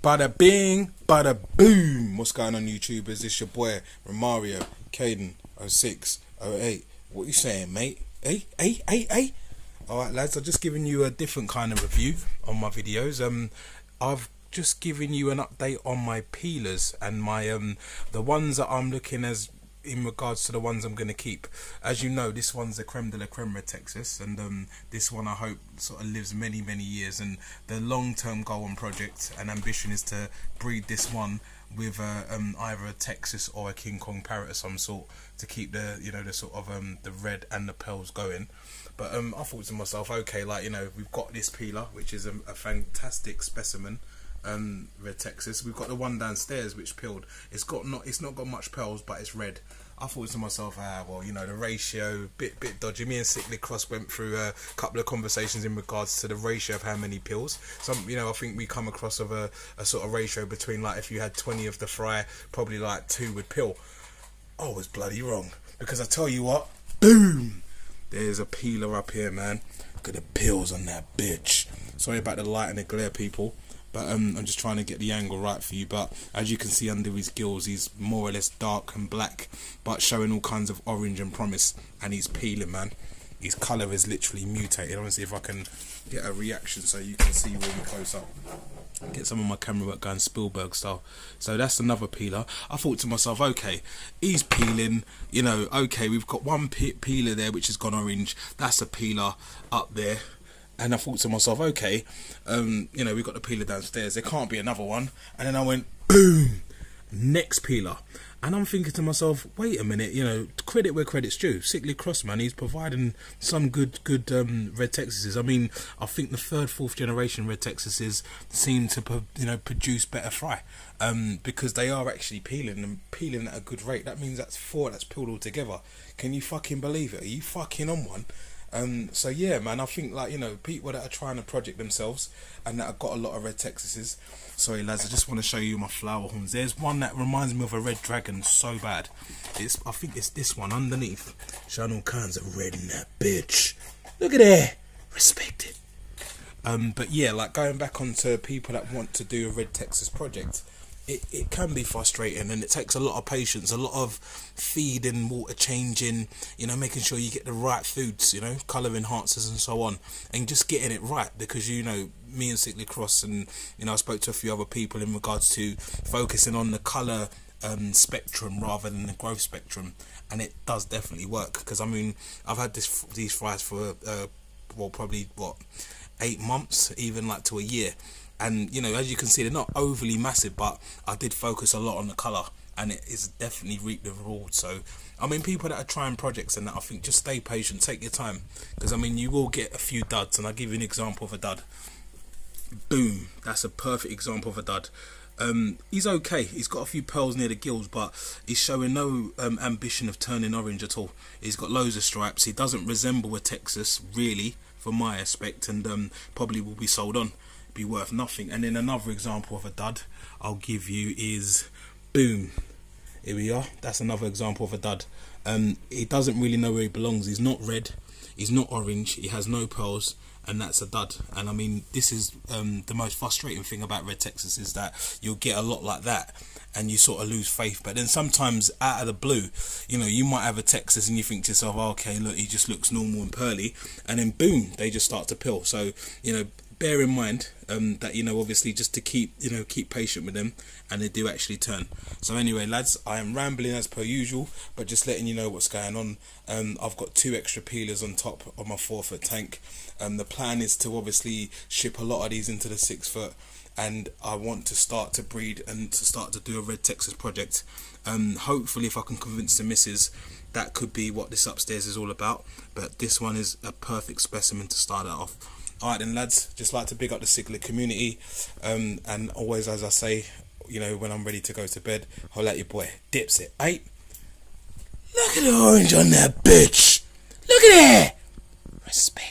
Bada bing, bada boom. What's going on, YouTubers? This your boy Romario, Caden 06 08. What you saying, mate? Hey. Alright, lads, I've just given you a different kind of review on my videos. I've just given you an update on my peelers and my the ones that I'm looking as in regards to the ones I'm going to keep. As you know, this one's the creme de la creme Red Texas, and this one I hope sort of lives many years, and the long-term goal and project and ambition is to breed this one with either a Texas or a King Kong parrot of some sort to keep the, you know, the sort of the red and the pearls going. But I thought to myself, okay, like, you know, we've got this peeler which is a fantastic specimen, Red Texas. We've got the one downstairs which peeled. It's not got much pearls, but it's red. I thought to myself, well, you know, the ratio bit dodgy. Me and Cichlids went through a couple of conversations in regards to the ratio of how many peels. Some, you know, I think we come across of a sort of ratio between, like, if you had 20 of the fry, probably like 2 would peel. I was bloody wrong, because I tell you what, boom, there's a peeler up here, man. Look at the peels on that bitch. Sorry about the light and the glare, people, but I'm just trying to get the angle right for you. But as you can see under his gills, he's more or less dark and black, but showing all kinds of orange and promise, and he's peeling, man. His colour is literally mutated. I want to see if I can get a reaction so you can see really close up. Get some of my camera work going Spielberg style. So that's another peeler. I thought to myself, okay, he's peeling, you know, okay, we've got one peeler there which has gone orange. That's a peeler up there. And I thought to myself, okay, you know, we've got the peeler downstairs, there can't be another one. And then I went, boom, next peeler. And I'm thinking to myself, wait a minute, you know, credit where credit's due. Cichlids, man, he's providing some good Red Texases. I mean, I think the 3rd, 4th generation Red Texases seem to, you know, produce better fry, because they are actually peeling and peeling at a good rate. That means that's 4 that's peeled all together. Can you fucking believe it? Are you fucking on one? So yeah, man, I think, like, you know, people that are trying to project themselves and that have got a lot of Red Texases. Sorry, lads, I just want to show you my flower horns. There's one that reminds me of a red dragon so bad. I think it's this one underneath, showing all kinds of red in that bitch. Look at that, respect it. But yeah, like, going back onto people that want to do a Red Texas project, it can be frustrating, and it takes a lot of patience, a lot of feeding, water changing, you know, making sure you get the right foods, you know, colour enhancers and so on, and just getting it right. Because, you know, me and Cichlids, and, you know, I spoke to a few other people in regards to focusing on the colour spectrum rather than the growth spectrum, and it does definitely work. Because, I mean, I've had these fries for well, probably what, 8 months, even like to a year. And, you know, as you can see, they're not overly massive, but I did focus a lot on the colour, and it is definitely reaped the reward. So, I mean, people that are trying projects and that, I think just stay patient, take your time, because, I mean, you will get a few duds, and I'll give you an example of a dud. Boom, that's a perfect example of a dud. He's okay, he's got a few pearls near the gills, but he's showing no ambition of turning orange at all. He's got loads of stripes. He doesn't resemble a Texas, really, from my aspect, and probably will be sold on, be worth nothing. And then another example of a dud I'll give you is, boom, here we are. That's another example of a dud. He doesn't really know where he belongs. He's not red, he's not orange, he has no pearls, and that's a dud. And I mean, this is the most frustrating thing about Red Texas, is that you'll get a lot like that and you sort of lose faith. But then sometimes out of the blue, you know, you might have a Texas and you think to yourself, oh, okay, look, he just looks normal and pearly, and then boom, they just start to peel. So, you know, bear in mind that, you know, obviously just to keep patient with them, and they do actually turn. So anyway, lads, I am rambling as per usual, but just letting you know what's going on. I've got 2 extra peelers on top of my 4-foot tank. The plan is to obviously ship a lot of these into the 6-foot, and I want to start to breed and to start to do a Red Texas project. Hopefully, if I can convince the missus, that could be what this upstairs is all about. But this one is a perfect specimen to start it off. Alright then, lads, just like to big up the Cichlids community, and always, as I say, you know, when I'm ready to go to bed, I'll let your boy dips it, eh? Look at the orange on that bitch! Look at that! Respect.